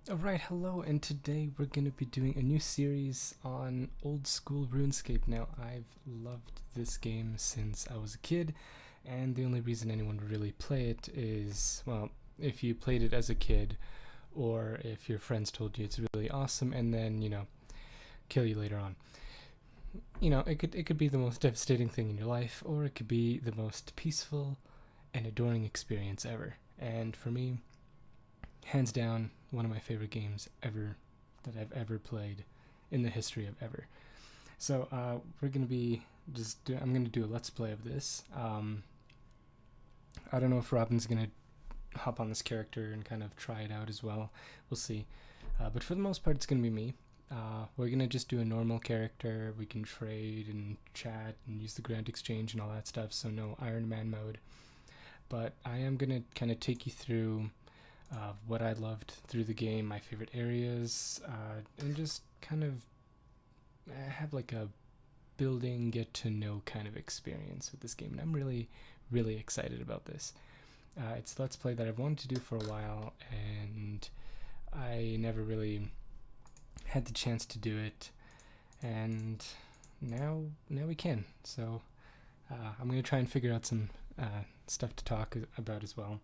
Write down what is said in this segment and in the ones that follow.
Alright, hello, and today we're going to be doing a new series on old school RuneScape. Now, I've loved this game since I was a kid, and the only reason anyone would really play it is, well, if you played it as a kid, or if your friends told you it's really awesome, and then, kill you later on. It could be the most devastating thing in your life, or it could be the most peaceful and adoring experience ever. And for me, hands down, one of my favorite games ever that I've ever played in the history of ever. So we're gonna be I'm gonna do a let's play of this. I don't know if Robin's gonna hop on this character and kind of try it out as well. We'll see. But for the most part, it's gonna be me. We're gonna just do a normal character. We can trade and chat and use the Grand Exchange and all that stuff. So no Iron Man mode. But I am gonna kind of take you through what I loved through the game, my favorite areas, and just kind of have like a building, get to know kind of experience with this game. And I'm really, really excited about this. It's Let's Play that I've wanted to do for a while, and I never really had the chance to do it. And now we can. So I'm going to try and figure out some stuff to talk about as well.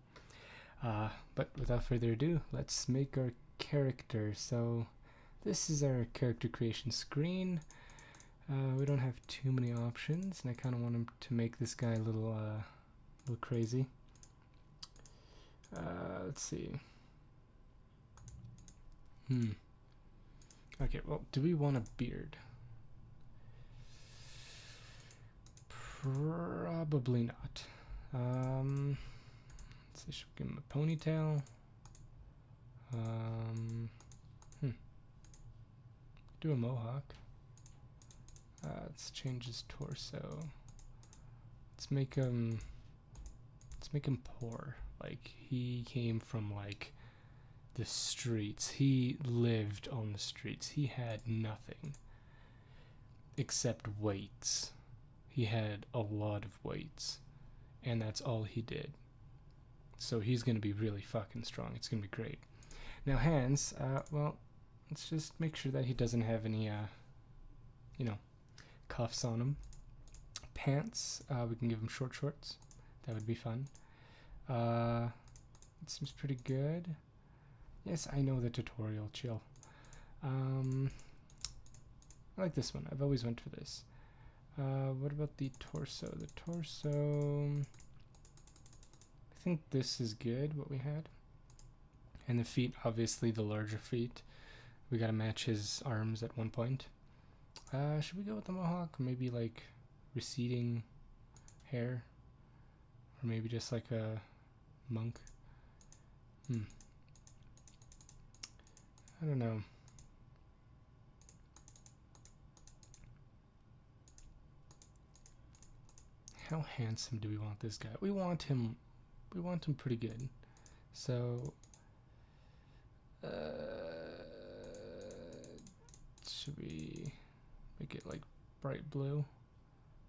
But without further ado, let's make our character. So this is our character creation screen. We don't have too many options, and I kind of want him to make this guy a little crazy. Let's see. Okay, well, do we want a beard? Probably not. So should we give him a ponytail? Do a mohawk. Let's change his torso. Let's make him poor. Like, he came from like the streets. He lived on the streets. He had nothing except weights. He had a lot of weights, and that's all he did. So he's going to be really fucking strong. It's going to be great. Now hands, well, let's just make sure that he doesn't have any, cuffs on him. Pants, we can give him short shorts. That would be fun. It seems pretty good. Yes, I know the tutorial, chill. I like this one. I've always went for this. What about the torso? The torso, I think this is good, what we had. And the feet, obviously the larger feet. We gotta match his arms at one point. Should we go with the mohawk? Maybe like receding hair? Or maybe just like a monk? I don't know. How handsome do we want this guy? We want him pretty good. So should we make it like bright blue?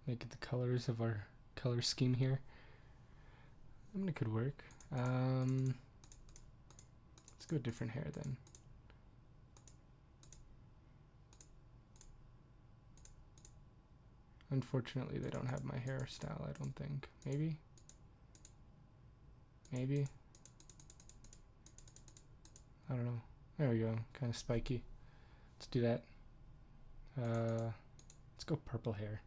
Make it the colors of our color scheme here. I mean, it could work. Let's go with different hair then. Unfortunately, they don't have my hairstyle, I don't think. Maybe? Maybe? I don't know. There we go. Kind of spiky. Let's do that. Let's go purple hair.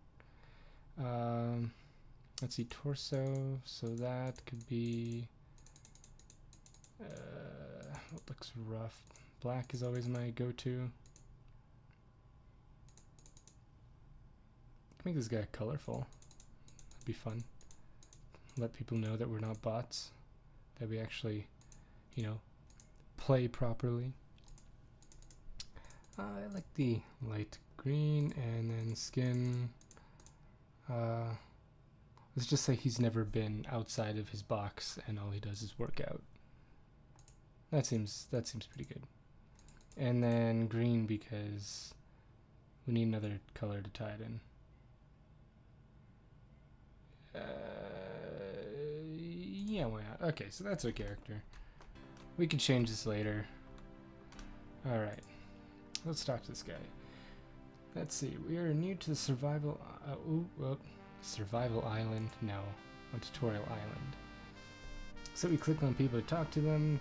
Let's see, torso. So that could be... what looks rough? Black is always my go-to. Make this guy colorful. That'd be fun. Let people know that we're not bots. That we actually, play properly. I like the light green, and then skin. Let's just say he's never been outside of his box, and all he does is work out. That seems pretty good. And then green, because we need another color to tie it in. Yeah, why not? Okay, so that's our character. We can change this later. Alright, let's talk to this guy. Let's see, we are new to the survival island. No, on tutorial island. So we click on people to talk to them.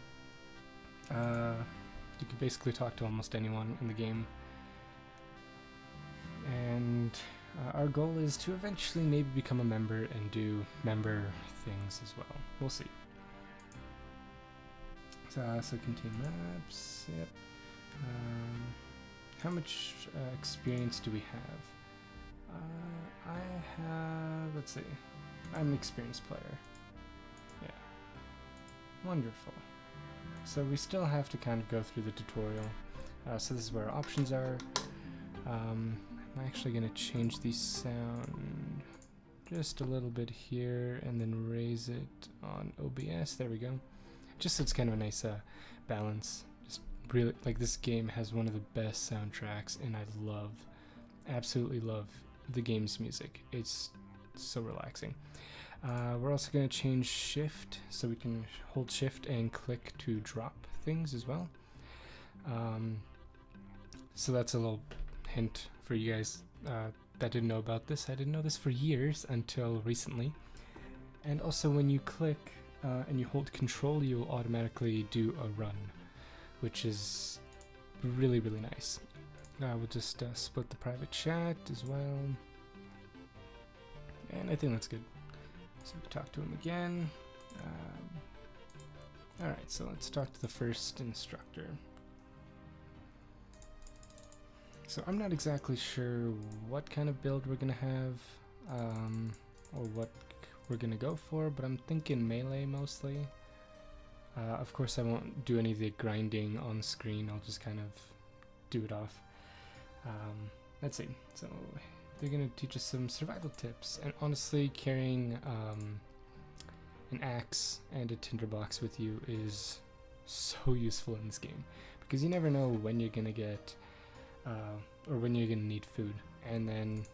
You can basically talk to almost anyone in the game. And our goal is to eventually maybe become a member and do member things as well. We'll see. So contain maps, yep. How much experience do we have? I have, let's see, I'm an experienced player. Yeah, wonderful. So we still have to kind of go through the tutorial. So this is where our options are. I'm actually going to change the sound just a little bit here and then raise it on OBS. There we go. Just so it's kind of a nice balance. Just really, like, this game has one of the best soundtracks, and I absolutely love the game's music. It's so relaxing. We're also going to change shift, so we can hold shift and click to drop things as well. So that's a little hint for you guys that didn't know about this. I didn't know this for years until recently. And also when you click and you hold control, you'll automatically do a run, which is really, really nice. We'll just split the private chat as well. And I think that's good. So we talk to him again. Alright, so let's talk to the first instructor. So I'm not exactly sure what kind of build we're going to have, or what we're going to go for, but I'm thinking melee mostly. Of course I won't do any of the grinding on screen, I'll just kind of do it off. Let's see, so they're going to teach us some survival tips, and honestly carrying an axe and a tinderbox with you is so useful in this game, because you never know when you're going to get or when you're going to need food, and then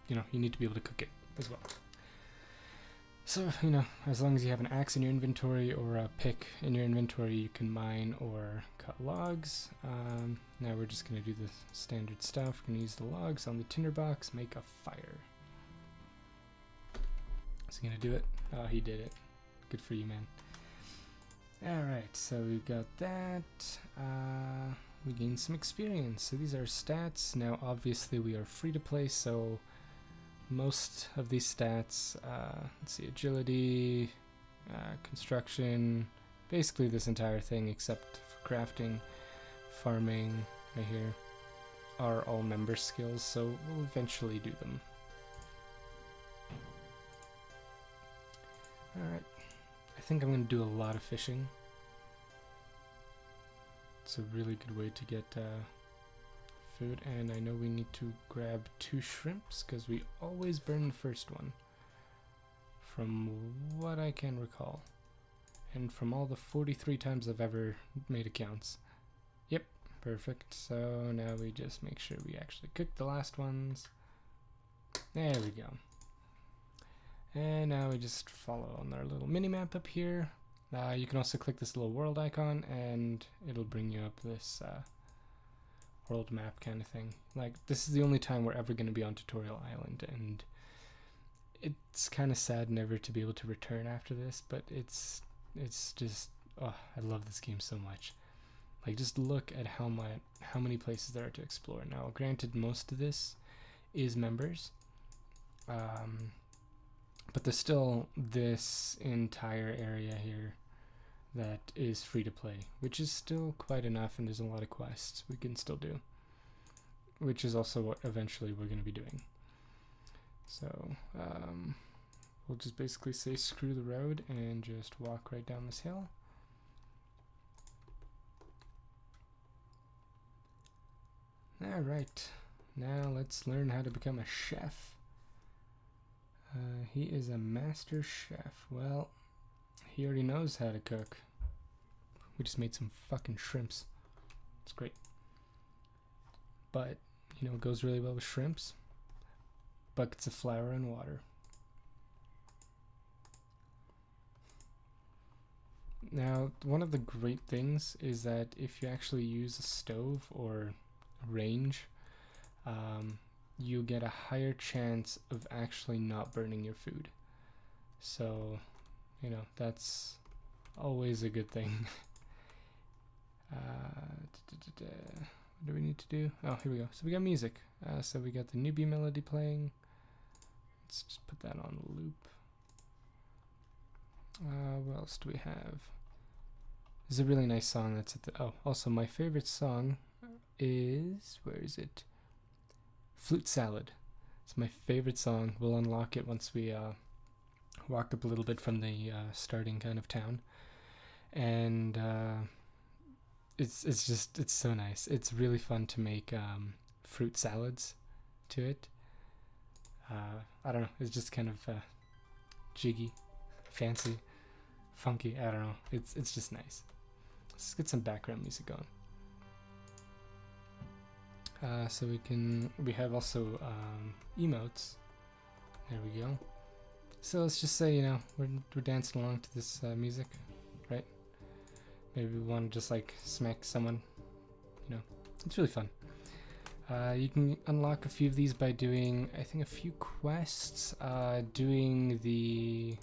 you know, you need to be able to cook it as well. So, you know, as long as you have an axe in your inventory or a pick in your inventory, you can mine or cut logs. Now we're just going to do the standard stuff. We're going to use the logs on the tinderbox, make a fire. Is he going to do it? Oh, he did it. Good for you, man. Alright, so we got that. We gained some experience. So these are stats. Now, obviously, we are free to play, so most of these stats, let's see, agility, construction, basically this entire thing except for crafting, farming, right here, are all member skills, so we'll eventually do them. Alright, I think I'm going to do a lot of fishing. It's a really good way to get food, and I know we need to grab 2 shrimps because we always burn the first one, from what I can recall, and from all the 43 times I've ever made accounts. Yep, perfect. So now we just make sure we actually cook the last ones. There we go. And now we just follow on our little mini map up here. You can also click this little world icon and it'll bring you up this world map kind of thing. Like, this is the only time we're ever going to be on Tutorial Island, and it's kind of sad never to be able to return after this, but it's just, oh, I love this game so much. Like, just look at how many places there are to explore. Now, granted, most of this is members, but there's still this entire area here that is free to play, which is still quite enough, and there's a lot of quests we can still do, which is also what eventually we're going to be doing. So we'll just basically say screw the road and just walk right down this hill. Alright, now let's learn how to become a chef. He is a master chef. Well, he already knows how to cook. We just made some fucking shrimps. It's great. But, you know what goes really well with shrimps? Buckets of flour and water. Now, one of the great things is that if you actually use a stove or range, you get a higher chance of actually not burning your food. So, you know, that's always a good thing. What do we need to do? Oh, here we go. So we got music. So we got the newbie melody playing. Let's just put that on loop. What else do we have? There's a really nice song that's at the... Oh, also my favorite song is... Where is it? Flute Salad. It's my favorite song. We'll unlock it once we walk up a little bit from the starting kind of town. And it's so nice. It's really fun to make fruit salads to it. I don't know. It's just kind of jiggy, fancy, funky. I don't know. It's just nice. Let's get some background music going. So we have also emotes. There we go. So let's just say, you know, we're dancing along to this music, right? Maybe we want to just like smack someone, you know. It's really fun. You can unlock a few of these by doing, I think, a few quests. Doing the,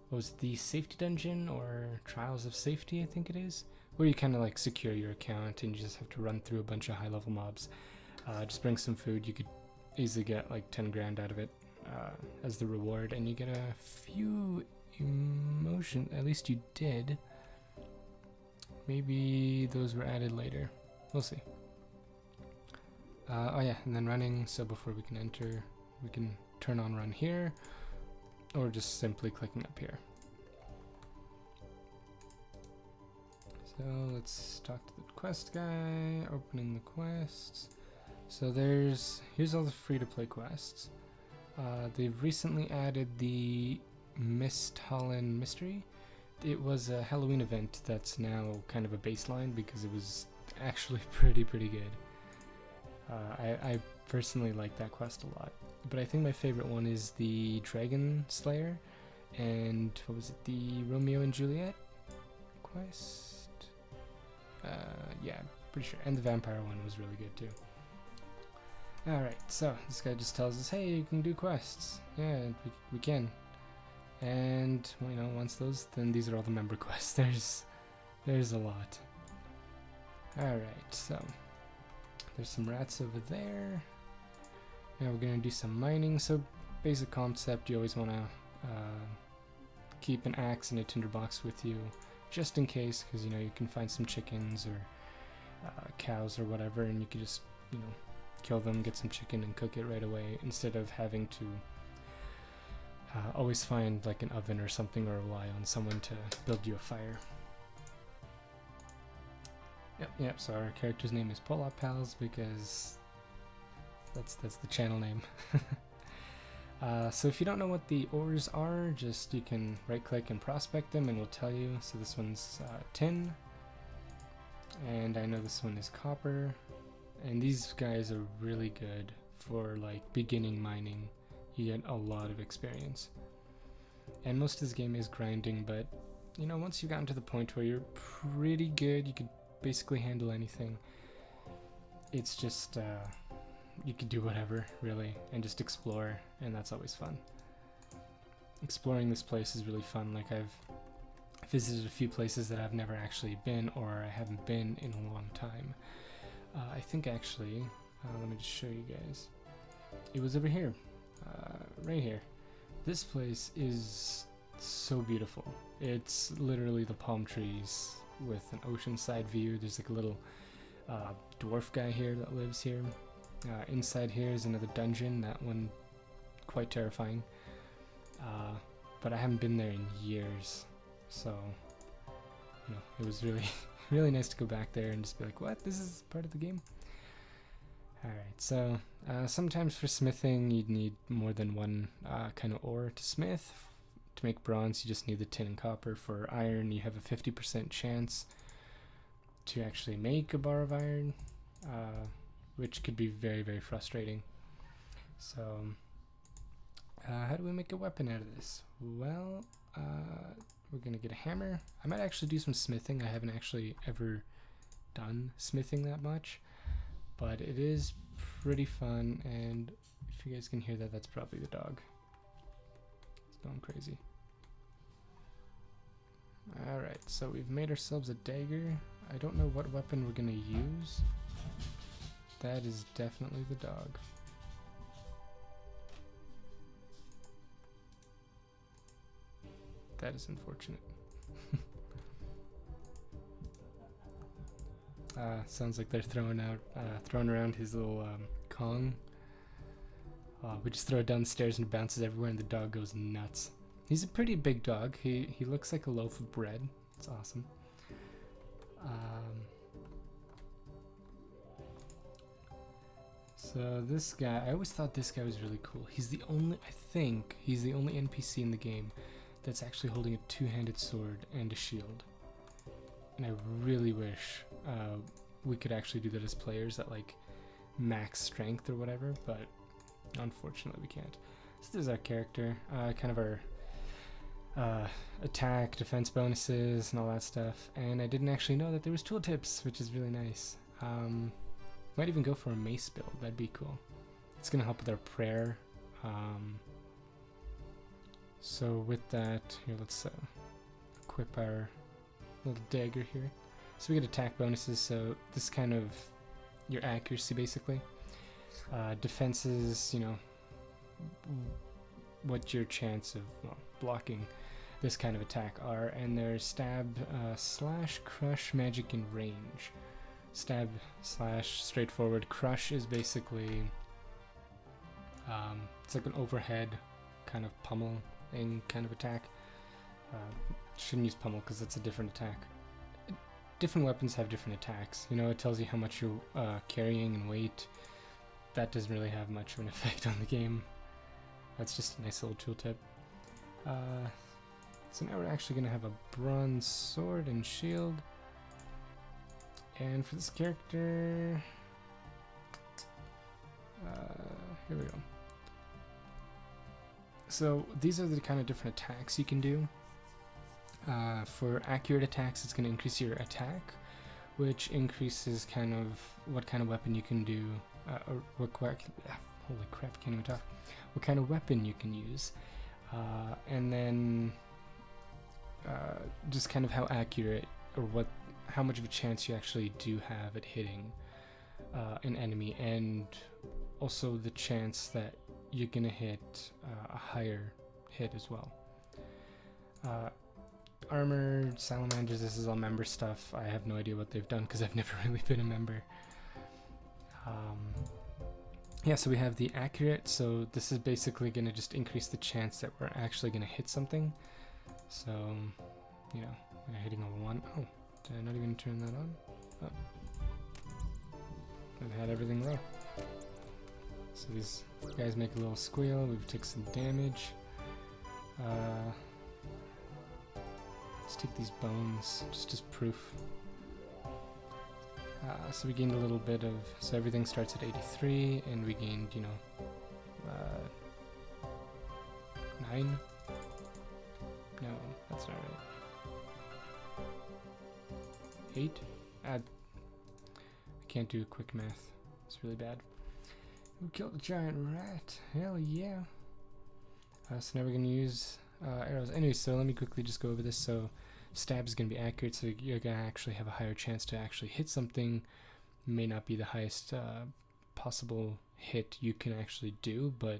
what was it, the safety dungeon or Trials of Safety, I think it is, where you kind of like secure your account and you just have to run through a bunch of high-level mobs. Just bring some food. You could easily get like 10 grand out of it as the reward, and you get a few emotion. At least you did. Maybe those were added later. We'll see. Oh yeah, and then running. So before we can enter, we can turn on run here, or just simply clicking up here. So let's talk to the quest guy, opening the quests. So here's all the free-to-play quests. They've recently added the Misthallen Mystery. It was a Halloween event that's now kind of a baseline because it was actually pretty good. I personally like that quest a lot, but I think my favorite one is the Dragon Slayer, and what was it, the Romeo and Juliet quest? Yeah, pretty sure. And the vampire one was really good too. Alright, so this guy just tells us, hey, you can do quests. Yeah, we can. And, well, you know, once those, then these are all the member quests. There's a lot. Alright, so there's some rats over there. Now we're gonna do some mining. So basic concept, you always want to keep an axe and a tinderbox with you, just in case, because you know you can find some chickens or cows or whatever, and you can just, you know, kill them, get some chicken, and cook it right away instead of having to always find like an oven or something, or rely on someone to build you a fire. Yep. So our character's name is Polop Pals because that's the channel name. So if you don't know what the ores are, just you can right click and prospect them and we'll tell you. So this one's tin, and I know this one is copper, and these guys are really good for like beginning mining. You get a lot of experience, and most of this game is grinding, but you know, once you've gotten to the point where you're pretty good, you could basically handle anything. It's just you could do whatever really and just explore, and that's always fun. Exploring this place is really fun. Like, I've visited a few places that I've never actually been, or I haven't been in a long time. I think actually, let me just show you guys. It was over here, right here. This place is so beautiful. It's literally the palm trees with an oceanside view. There's like a little dwarf guy here that lives here. Inside here is another dungeon, that one quite terrifying. But I haven't been there in years, so you know, it was really really nice to go back there and just be like, what, this is part of the game? Alright, so sometimes for smithing you'd need more than one kind of ore to smith. To make bronze you just need the tin and copper. For iron you have a 50% chance to actually make a bar of iron, which could be very frustrating. So how do we make a weapon out of this? Well, we're gonna get a hammer. I might actually do some smithing. I haven't actually ever done smithing that much, but it is pretty fun, and if you guys can hear that, that's probably the dog. It's going crazy. Alright, so we've made ourselves a dagger. I don't know what weapon we're gonna use. That is definitely the dog. That is unfortunate. Sounds like they're throwing around his little Kong. We just throw it down the stairs and it bounces everywhere, and the dog goes nuts. He's a pretty big dog. He looks like a loaf of bread. It's awesome. So this guy, I always thought this guy was really cool. He's the only, I think, he's the only NPC in the game that's actually holding a two-handed sword and a shield. And I really wish we could actually do that as players at like max strength or whatever, but unfortunately we can't. So this is our character, kind of our attack, defense bonuses, and all that stuff. And I didn't actually know that there was tooltips, which is really nice. Might even go for a mace build. That'd be cool. It's gonna help with our prayer. So with that, here, let's equip our little dagger here. So we get attack bonuses. So this is kind of your accuracy, basically. Defenses, you know, what your chance of blocking this kind of attack are, and there's stab, slash, crush, magic, and range. Stab slash straightforward. Crush is basically it's like an overhead kind of pummeling kind of attack. Shouldn't use pummel because it's a different attack. Different weapons have different attacks. You know, it tells you how much you're carrying and weight. That doesn't really have much of an effect on the game. That's just a nice little tooltip. So now we're actually going to have a bronze sword and shield. And for this character, here we go. So these are the kind of different attacks you can do. For accurate attacks, it's going to increase your attack, which increases kind of what kind of weapon you can do, or holy crap, can't even talk. What kind of weapon you can use, and then just kind of how accurate or how much of a chance you actually do have at hitting an enemy, and also the chance that you're gonna hit a higher hit as well. Armored salamanders, this is all member stuff. I have no idea what they've done because I've never really been a member. Yeah, so we have the accurate, so this is basically going to just increase the chance that we're actually going to hit something. So, you know, we're hitting a 1. Oh, did I not even turn that on? Oh. I've had everything low. So these guys make a little squeal. We've taken some damage. Let's take these bones just as proof. So we gained a little bit of, so everything starts at 83, and we gained, you know, 9? No, that's not right. 8? I can't do quick math. It's really bad. We killed a giant rat. Hell yeah. So now we're going to use arrows. Anyway, so let me quickly just go over this. So stab is going to be accurate, so you're going to actually have a higher chance to actually hit something. May not be the highest possible hit you can actually do, but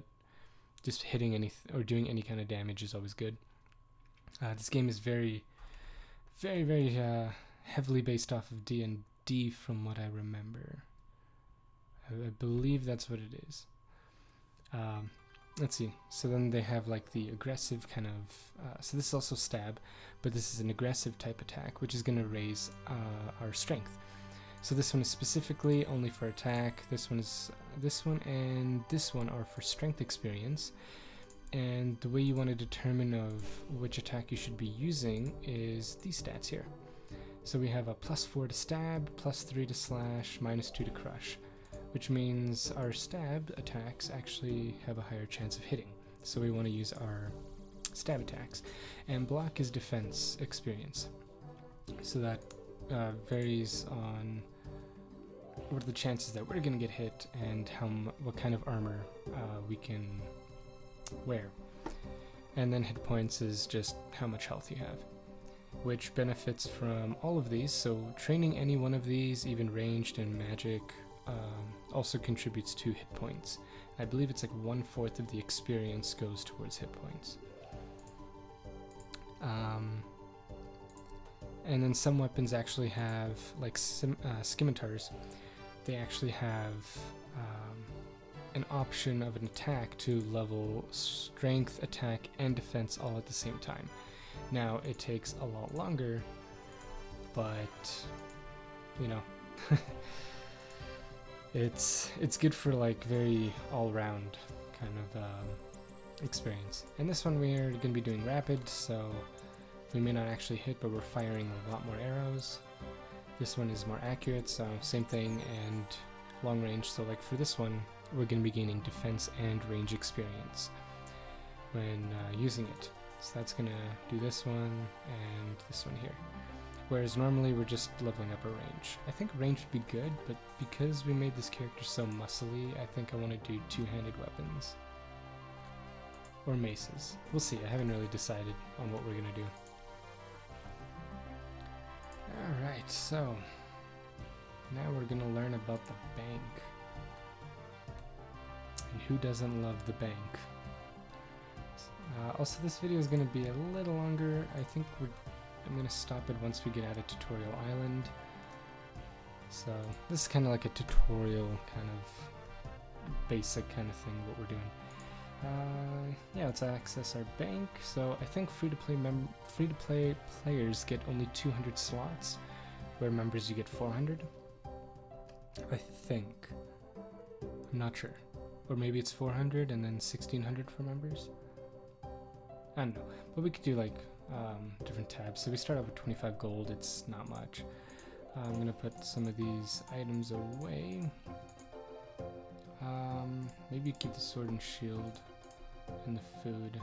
just hitting anything or doing any kind of damage is always good. This game is very, very, very heavily based off of D&D from what I remember. I believe that's what it is. Let's see. So then they have like the aggressive kind of, so this is also stab, but this is an aggressive type attack, which is going to raise our strength. So this one is specifically only for attack. This one is, this one and this one are for strength experience. And the way you want to determine of which attack you should be using is these stats here. So we have a +4 to stab, +3 to slash, -2 to crush, which means our stab attacks actually have a higher chance of hitting. So we want to use our stab attacks, and block is defense experience. So that varies on what are the chances that we're gonna get hit and what kind of armor we can wear. And then hit points is just how much health you have, which benefits from all of these. So training any one of these, even ranged and magic, also contributes to hit points. I believe it's like 1/4 of the experience goes towards hit points. And then some weapons actually have, like scimitars, they actually have an option of an attack to level strength, attack, and defense all at the same time. Now, it takes a lot longer, but, you know, it's good for like very all-round kind of experience. And this one we're going to be doing rapid, so we may not actually hit, but we're firing a lot more arrows. This one is more accurate, so same thing, and long range. So like for this one, we're going to be gaining defense and range experience when using it. So that's going to do this one and this one here. Whereas normally we're just leveling up our range. I think range would be good, but because we made this character so muscly, I think I want to do two-handed weapons. Or maces. We'll see, I haven't really decided on what we're going to do. Alright, so now we're going to learn about the bank. And who doesn't love the bank? Also, this video is going to be a little longer. I think I'm going to stop it once we get out of Tutorial Island. So this is kind of like a tutorial kind of basic kind of thing what we're doing. Yeah, let's access our bank. So I think free-to-play players get only 200 slots, where members you get 400. I think. I'm not sure. Or maybe it's 400 and then 1600 for members. I don't know, but we could do like different tabs. So we start out with 25 gold. It's not much. I'm gonna put some of these items away. Maybe keep the sword and shield and the food.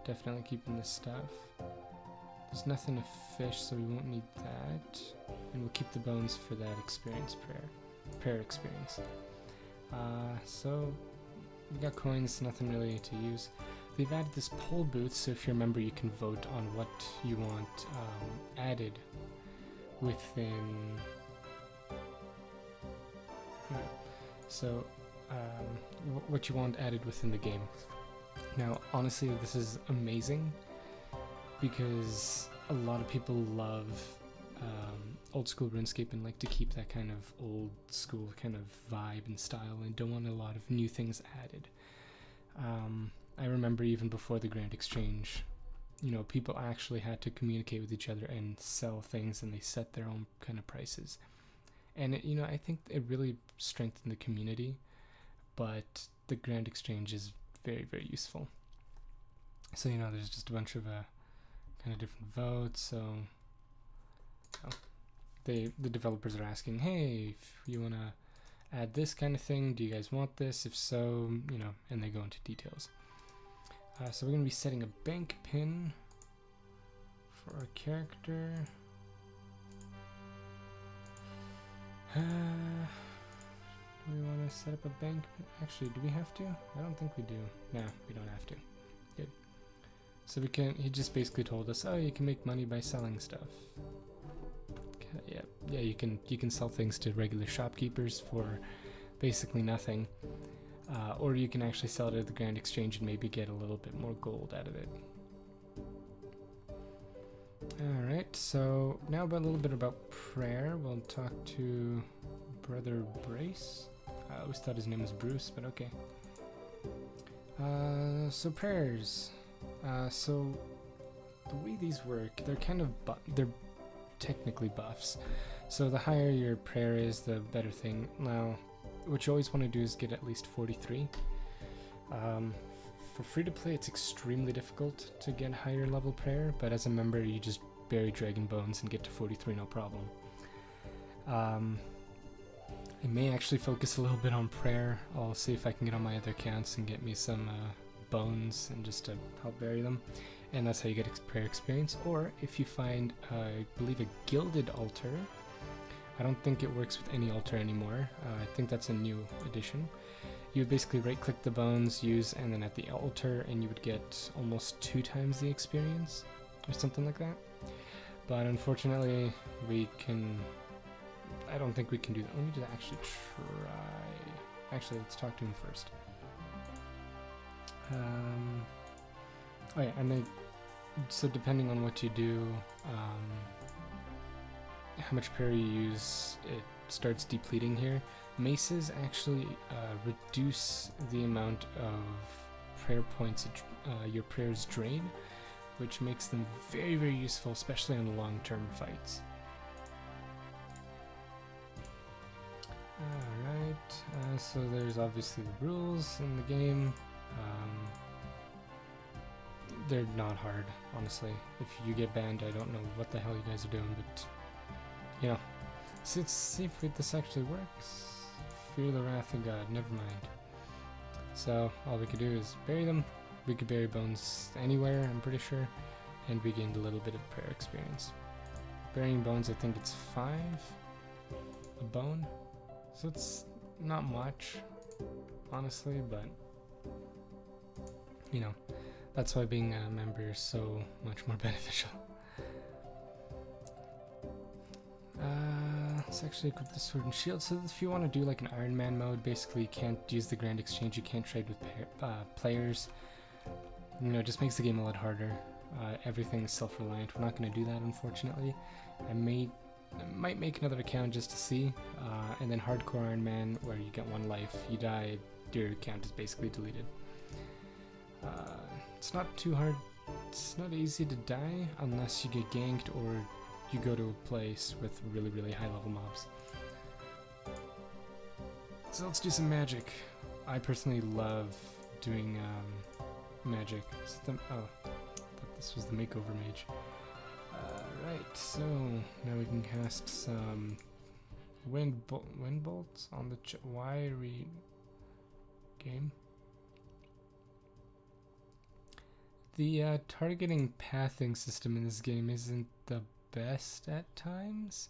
Definitely keeping this stuff. There's nothing to fish, so we won't need that. And we'll keep the bones for that experience prayer experience. So we got coins, nothing really to use. They've added this poll booth, so if you're a member, you can vote on what you want added within. So what you want added within the game. Now, honestly, this is amazing because a lot of people love old school RuneScape and like to keep that kind of old school kind of vibe and style and don't want a lot of new things added. I remember even before the Grand Exchange, you know, people actually had to communicate with each other and sell things, and they set their own kind of prices. And it, you know, I think it really strengthened the community, but the Grand Exchange is very, very useful. So, you know, there's just a bunch of kind of different votes. So the developers are asking, hey, if you want to add this kind of thing, do you guys want this? If so, you know, and they go into details. So we're going to be setting a bank pin for our character. Do we want to set up a bank pin? Actually, do we have to? I don't think we do. No, we don't have to. Good. So he just basically told us, oh, you can make money by selling stuff. Okay, yeah, you can sell things to regular shopkeepers for basically nothing. Or you can actually sell it at the Grand Exchange and maybe get a little bit more gold out of it. Alright, so now about a little bit about prayer. We'll talk to Brother Brace. I always thought his name was Bruce, but okay. So prayers. So the way these work, they're kind of they're technically buffs. So the higher your prayer is, the better thing. Now, what you always want to do is get at least 43. For free to play, it's extremely difficult to get higher level prayer, but as a member, you just bury Dragon Bones and get to 43 no problem. I may actually focus a little bit on prayer. I'll see if I can get on my other accounts and get me some bones and just to help bury them. And that's how you get prayer experience. Or if you find, I believe, a gilded altar. I don't think it works with any altar anymore. I think that's a new addition. You would basically right-click the bones, use, and then at the altar, and you would get almost 2 times the experience, or something like that. But unfortunately, I don't think we can do that. Let me just actually try. Actually, let's talk to him first. Oh yeah, and then, so depending on what you do, how much prayer you use, it starts depleting here. Maces actually reduce the amount of prayer points your prayers drain, which makes them very, very useful, especially on long-term fights. Alright, so there's obviously the rules in the game. They're not hard, honestly. If you get banned, I don't know what the hell you guys are doing, but, you know. So let's see if this actually works. Fear the wrath of God, never mind. So all we could do is bury them. We could bury bones anywhere, I'm pretty sure, and we gained a little bit of prayer experience. Burying bones, I think it's 5 a bone, so it's not much, honestly, but you know, that's why being a member is so much more beneficial. Let's actually equip the sword and shield. So if you want to do like an Iron Man mode, basically you can't use the Grand Exchange, you can't trade with players. You know, it just makes the game a lot harder. Everything is self-reliant. We're not going to do that, unfortunately. I might make another account just to see. And then Hardcore Iron Man, where you get 1 life. You die, your account is basically deleted. It's not too hard. It's not easy to die unless you get ganked or you go to a place with really, really high level mobs. So let's do some magic. I personally love doing magic. Oh, I thought this was the makeover mage. Right, so now we can cast some wind bolts on the wiry game. The targeting pathing system in this game isn't the best at times.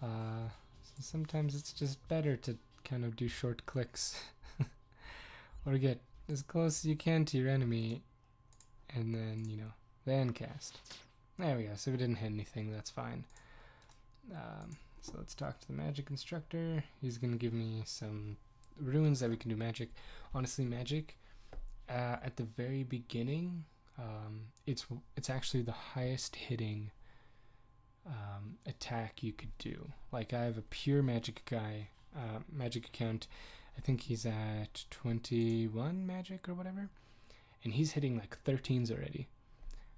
So sometimes it's just better to kind of do short clicks or get as close as you can to your enemy and then, you know, then cast. There we go. So we didn't hit anything, that's fine. So let's talk to the magic instructor. He's gonna give me some runes that we can do magic. Honestly, magic at the very beginning, it's actually the highest hitting attack you could do. Like, I have a pure magic guy, magic account. I think he's at 21 magic or whatever, and he's hitting like 13s already.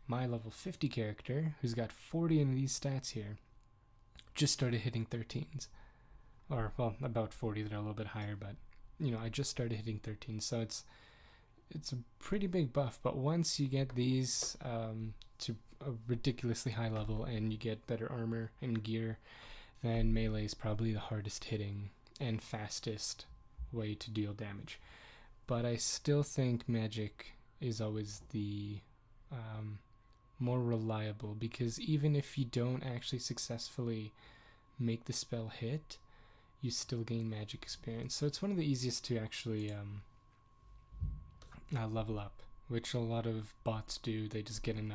My level 50 character, who's got 40 in these stats here, just started hitting 13s. Or, well, about 40 that are a little bit higher, but, you know, I just started hitting 13, so it's a pretty big buff. But once you get these to a ridiculously high level and you get better armor and gear, then melee is probably the hardest hitting and fastest way to deal damage. But I still think magic is always the more reliable, because even if you don't actually successfully make the spell hit, you still gain magic experience. So it's one of the easiest to actually level up, which a lot of bots do. They just get in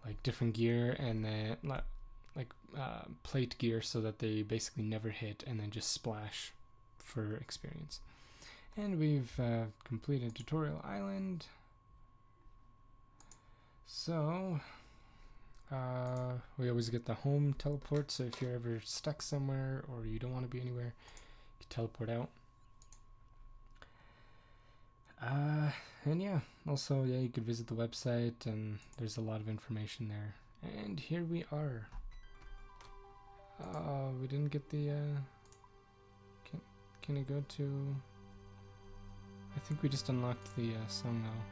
like different gear and then like plate gear so that they basically never hit and then just splash for experience. And we've completed Tutorial Island. So we always get the home teleport, so if you're ever stuck somewhere or you don't want to be anywhere, you can teleport out. And yeah, also, yeah, you could visit the website and there's a lot of information there. And here we are. We didn't get the, can I go to, I think we just unlocked the song now.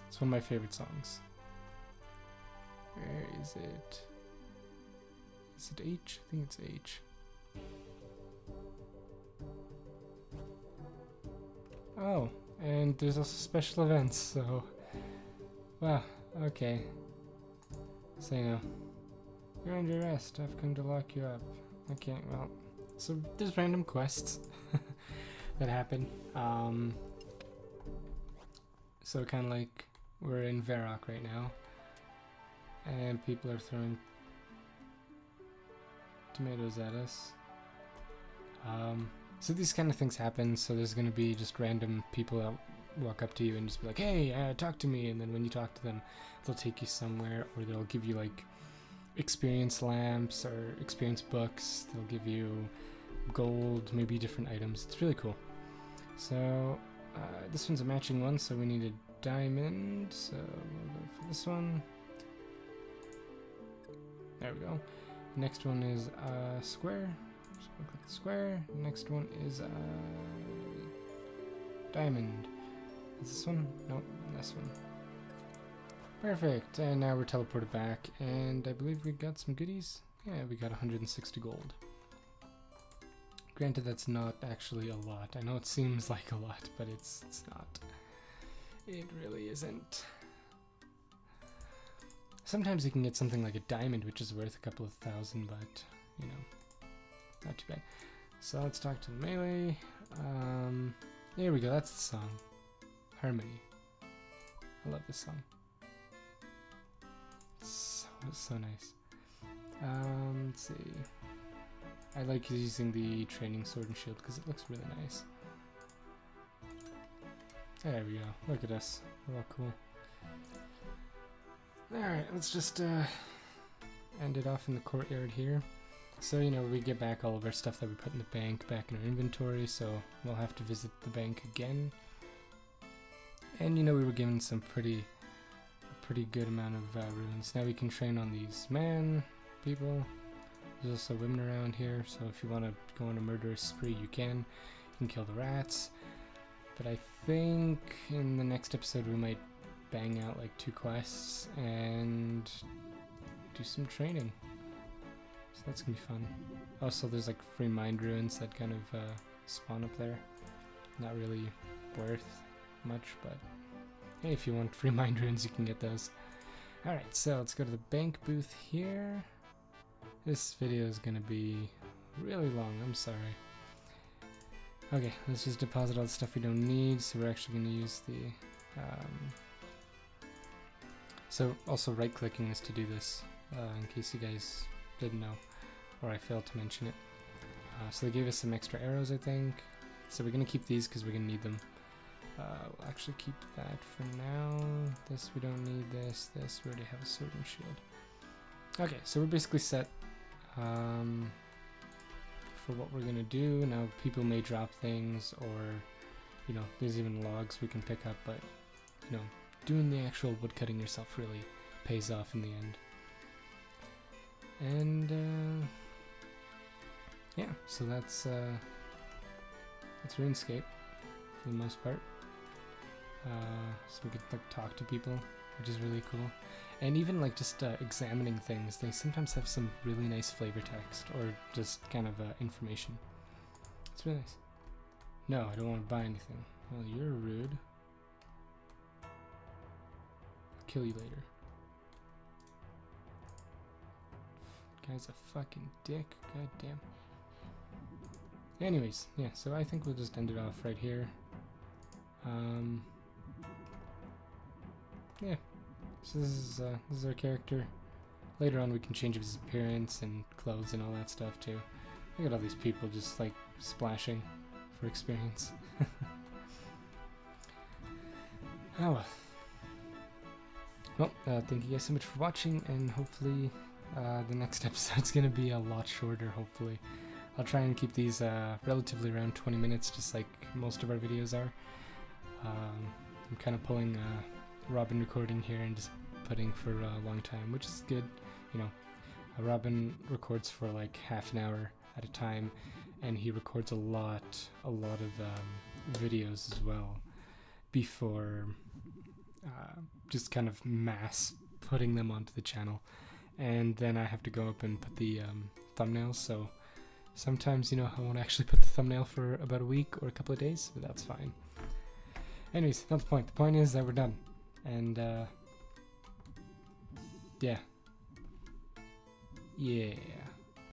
It's one of my favorite songs. Where is it? Is it H? I think it's H. Oh, And there's also special events, so... Wow, okay. So, you know, you're under arrest. I've come to lock you up. Okay, well, so there's random quests that happen. So kind of like we're in Varrock right now, and people are throwing tomatoes at us. So these kind of things happen. So there's gonna be just random people that walk up to you and just be like, "Hey, talk to me," and then when you talk to them, they'll take you somewhere, or they'll give you like experience lamps or experience books. They'll give you gold, maybe different items. It's really cool. So this one's a matching one, so we need a diamond. So we'll go for this one. There we go. Next one is a square. So we'll click the square. Next one is a diamond. Is this one? Nope, this one. Perfect, and now we're teleported back, and I believe we got some goodies. Yeah, we got 160 gold. Granted, that's not actually a lot. I know it seems like a lot, but it's not. It really isn't. Sometimes you can get something like a diamond, which is worth a couple of thousand, but, you know, not too bad. So let's talk to the melee. There we go, that's the song. Harmony. I love this song. So nice. Let's see. I like using the training sword and shield because it looks really nice. There we go. Look at us. We're all cool. Alright, let's just end it off in the courtyard here. So, you know, we get back all of our stuff that we put in the bank back in our inventory, so we'll have to visit the bank again. And, you know, we were given some pretty good amount of runes. Now we can train on these man people. There's also women around here, so if you want to go on a murderous spree, you can. You can kill the rats. But I think in the next episode we might bang out like 2 quests and do some training. So that's gonna be fun. Also, there's like free mind ruins that kind of spawn up there. Not really worth much, but hey, if you want free mind runes, you can get those. Alright, so let's go to the bank booth here. This video is gonna be really long, I'm sorry. Okay, let's just deposit all the stuff we don't need, so we're actually gonna use the... So also right-clicking is to do this, in case you guys didn't know, or I failed to mention it. So they gave us some extra arrows, I think. So we're gonna keep these because we're gonna need them. We'll actually keep that for now. This we don't need. This we already have a sword and shield. Okay, so we're basically set for what we're gonna do. Now people may drop things, or you know, there's even logs we can pick up, but you know, doing the actual woodcutting yourself really pays off in the end. And yeah, so that's RuneScape for the most part. So we could like talk to people, which is really cool. And even like just examining things, they sometimes have some really nice flavor text or just kind of information. It's really nice. No, I don't want to buy anything. Well, you're rude. I'll kill you later. Guy's a fucking dick. God damn. Anyways, yeah, so I think we'll just end it off right here. Yeah, so this is our character. Later on we can change his appearance and clothes and all that stuff too. Look at all these people just like splashing for experience. Oh well. Well, thank you guys so much for watching, and hopefully the next episode's gonna be a lot shorter, hopefully. I'll try and keep these relatively around 20 minutes, just like most of our videos are. I'm kind of pulling Robin recording here and just putting for a long time, which is good. You know, Robin records for like half an hour at a time, and he records a lot of videos as well before just kind of mass putting them onto the channel. And then I have to go up and put the thumbnails, so sometimes, you know, I won't actually put the thumbnail for about a week or a couple of days, but that's fine. Anyways, not the point. The point is that we're done. And, yeah. Yeah.